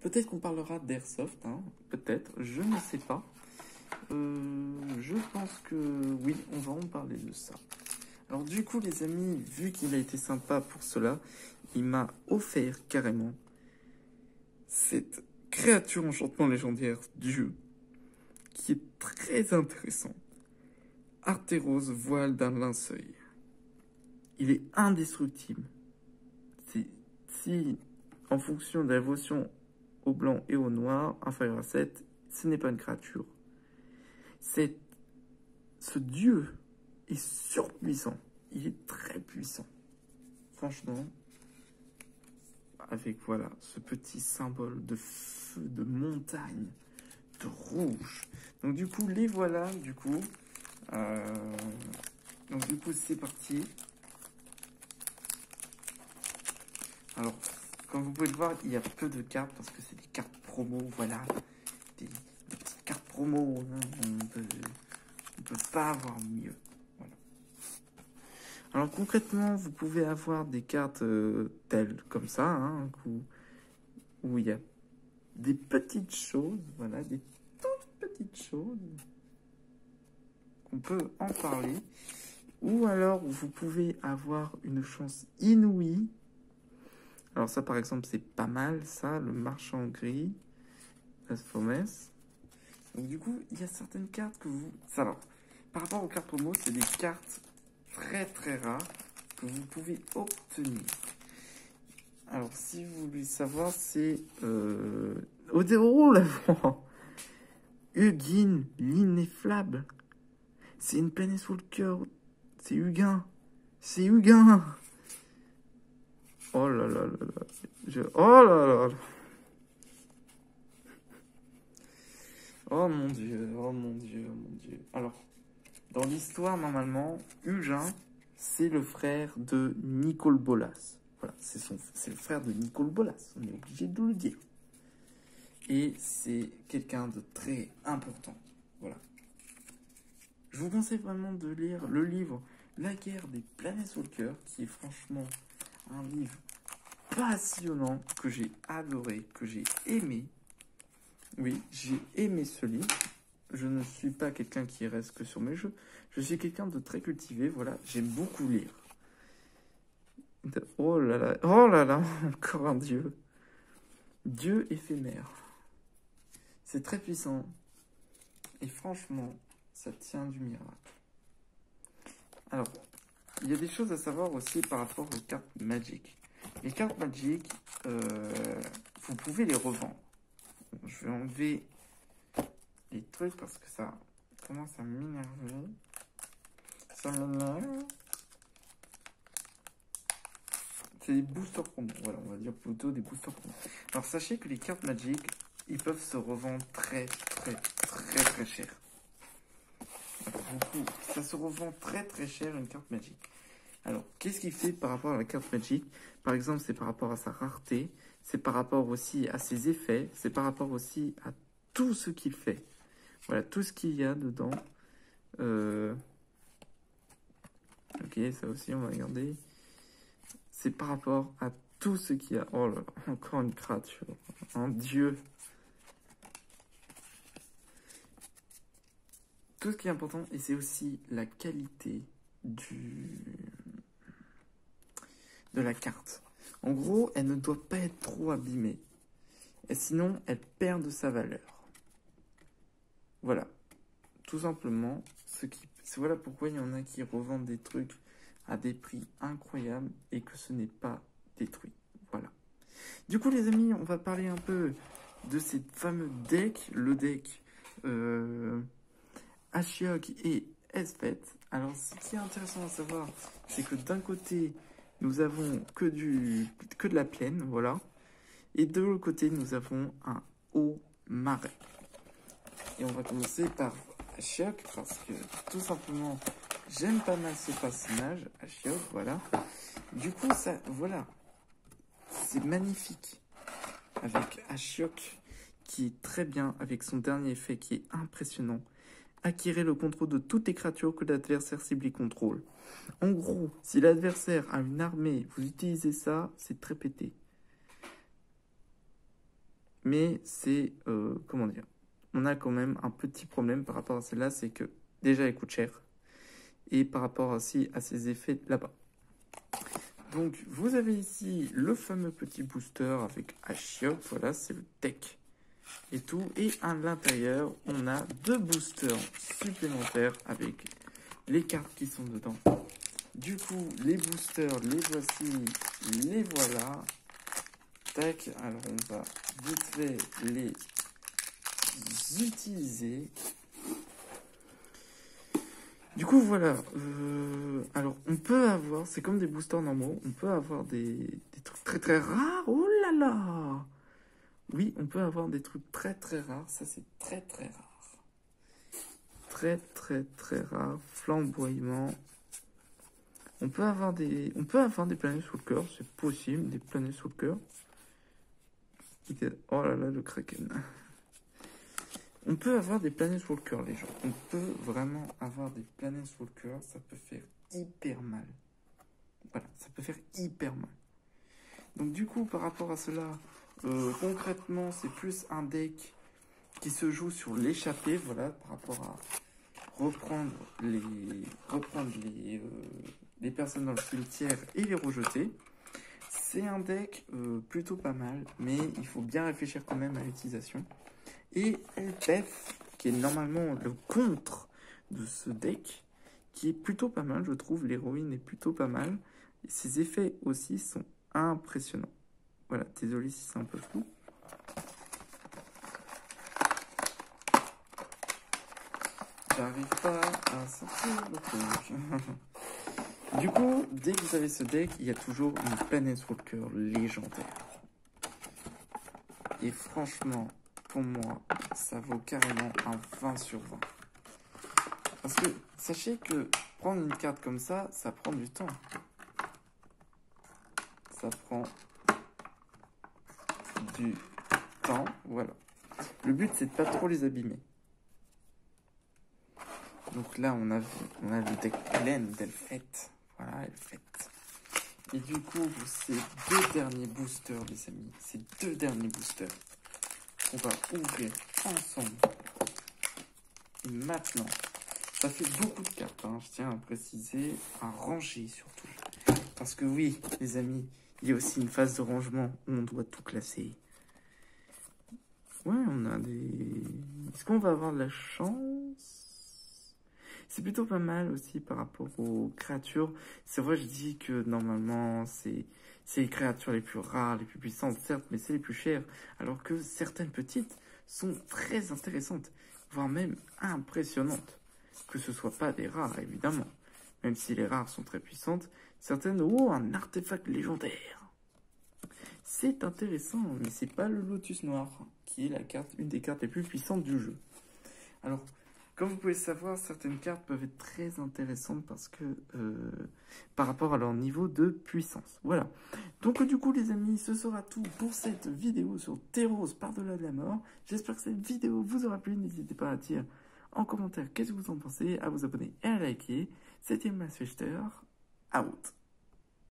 Peut-être qu'on parlera d'Airsoft, hein, peut-être, je ne sais pas. Je pense que oui, on va en parler de ça. Alors du coup, les amis, vu qu'il a été sympa pour cela, il m'a offert carrément cette créature enchantement légendaire du jeu, qui est très intéressant. Artéros, voile d'un linceuil. Il est indestructible. Si, en fonction de la dévotion au blanc et au noir, inférieur à 7, ce n'est pas une créature. Ce dieu est surpuissant. Il est très puissant. Franchement, avec voilà ce petit symbole de feu, de montagne, de rouge. Donc du coup, les voilà, du coup. Donc du coup, c'est parti. Alors, comme vous pouvez le voir, il y a peu de cartes parce que c'est des cartes promo, voilà. Des petites cartes promo, hein. On peut pas avoir mieux. Voilà. Alors concrètement, vous pouvez avoir des cartes telles comme ça, hein, où il y a des petites choses, voilà, des toutes petites choses qu'on peut en parler. Ou alors, vous pouvez avoir une chance inouïe. Alors ça, par exemple, c'est pas mal, ça, le marchand gris, Asfomes. Donc du coup, il y a certaines cartes que vous... Alors, par rapport aux cartes promo, c'est des cartes très très rares que vous pouvez obtenir. Alors, si vous voulez savoir, c'est... Au déroul, l'avant Hugin, l'ineffable. C'est une planète sous le cœur. C'est Huguin. C'est Huguin. Oh là là là là. Oh là là là. Oh mon dieu, oh mon dieu, oh mon dieu. Alors, dans l'histoire, normalement, Huguin, c'est le frère de Nicol Bolas. Voilà, c'est le frère de Nicol Bolas, on est obligé de le dire. Et c'est quelqu'un de très important. Voilà. Je vous conseille vraiment de lire le livre La guerre des planètes sous le cœur, qui est franchement un livre passionnant, que j'ai adoré, que j'ai aimé. Oui, j'ai aimé ce livre. Je ne suis pas quelqu'un qui reste que sur mes jeux. Je suis quelqu'un de très cultivé, voilà. J'aime beaucoup lire. Oh là là, encore un dieu. Dieu éphémère. C'est très puissant. Et franchement, ça tient du miracle. Alors, il y a des choses à savoir aussi par rapport aux cartes Magic. Les cartes Magic, vous pouvez les revendre. Je vais enlever les trucs parce que ça commence à m'énerver. Ça m'énerve. C'est des boosters promo. Voilà, on va dire plutôt des boosters promo. Alors, sachez que les cartes Magic, ils peuvent se revendre très cher. Beaucoup. Ça se revend très cher une carte Magic. Alors, qu'est-ce qu'il fait par rapport à la carte Magic? Par exemple, c'est par rapport à sa rareté, c'est par rapport aussi à ses effets, c'est par rapport aussi à tout ce qu'il fait. Voilà, tout ce qu'il y a dedans. Ok, ça aussi, on va regarder. C'est par rapport à tout ce qu'il y a. Oh là là, encore une créature. Un dieu. Tout ce qui est important, et c'est aussi la qualité de la carte. En gros, elle ne doit pas être trop abîmée. Et sinon, elle perd de sa valeur. Voilà. Tout simplement, voilà pourquoi il y en a qui revendent des trucs à des prix incroyables et que ce n'est pas détruit. Voilà. Du coup, les amis, on va parler un peu de ces fameux decks. Le deck Ashiok et Esfet. Alors, ce qui est intéressant à savoir, c'est que d'un côté, nous avons que de la plaine, voilà. Et de l'autre côté, nous avons un haut marais. Et on va commencer par Ashiok, parce que tout simplement, j'aime pas mal ce personnage, Ashiok, voilà. Du coup, ça, voilà, c'est magnifique. Avec Ashiok, qui est très bien, avec son dernier effet qui est impressionnant. Acquérez le contrôle de toutes les créatures que l'adversaire ciblé contrôle. En gros, si l'adversaire a une armée, vous utilisez ça, c'est très pété. mais c'est, comment dire, on a quand même un petit problème par rapport à celle-là, c'est que déjà elle coûte cher, et par rapport aussi à ses effets là-bas. Donc vous avez ici le fameux petit booster avec Ashiok, voilà, c'est le deck et tout, et à l'intérieur on a 2 boosters supplémentaires avec les cartes qui sont dedans. Du coup, les boosters, les voici, les voilà. Tac, alors on va vite fait les utiliser. Du coup, voilà. Alors, on peut avoir, c'est comme des boosters normaux, on peut avoir des trucs très très rares. Oh là là! Oui, on peut avoir des trucs très très rares. Ça, c'est très très rare. Très très très rare. Flamboiement. On peut avoir des planètes sous le cœur, c'est possible, des planètes sous le cœur. Oh là là, le Kraken. On peut avoir des planètes sous le cœur, les gens. On peut vraiment avoir des planètes sous le cœur, ça peut faire hyper mal. Voilà, ça peut faire hyper mal. Donc du coup, par rapport à cela, concrètement, c'est plus un deck qui se joue sur l'échappée, voilà, par rapport à reprendre les personnes dans le cimetière et les rejeter. C'est un deck plutôt pas mal, mais il faut bien réfléchir quand même à l'utilisation. Et Elpeth, qui est normalement le contre de ce deck, qui est plutôt pas mal, je trouve. L'héroïne est plutôt pas mal. Et ses effets aussi sont impressionnants. Voilà, désolé si c'est un peu flou. J'arrive pas à sortir le truc. Du coup, dès que vous avez ce deck, il y a toujours une planète walker légendaire. Et franchement, pour moi, ça vaut carrément un 20 sur 20. Parce que sachez que prendre une carte comme ça prend du temps. Ça prend du temps, voilà. Le but, c'est de pas trop les abîmer. Donc là, on a le deck plein d'Elpeth. Voilà, Elpeth. Et du coup, ces 2 derniers boosters, les amis, ces 2 derniers boosters, on va ouvrir ensemble. Et maintenant, ça fait beaucoup de cartes, hein, je tiens à préciser, à ranger surtout. Parce que oui, les amis, il y a aussi une phase de rangement où on doit tout classer. Ouais, on a des... Est-ce qu'on va avoir de la chance? C'est plutôt pas mal aussi par rapport aux créatures. C'est vrai, je dis que normalement, c'est les créatures les plus rares, les plus puissantes, certes, mais c'est les plus chères. Alors que certaines petites sont très intéressantes, voire même impressionnantes. Que ce soit pas des rares, évidemment. Même si les rares sont très puissantes, certaines ont un artefact légendaire. C'est intéressant, mais c'est pas le Lotus Noir, qui est une des cartes les plus puissantes du jeu. Alors, comme vous pouvez le savoir, certaines cartes peuvent être très intéressantes parce que par rapport à leur niveau de puissance. Voilà. Donc du coup, les amis, ce sera tout pour cette vidéo sur Teros par-delà de la mort. J'espère que cette vidéo vous aura plu. N'hésitez pas à dire en commentaire qu'est-ce que vous en pensez, à vous abonner et à liker. C'était Massfechter, out.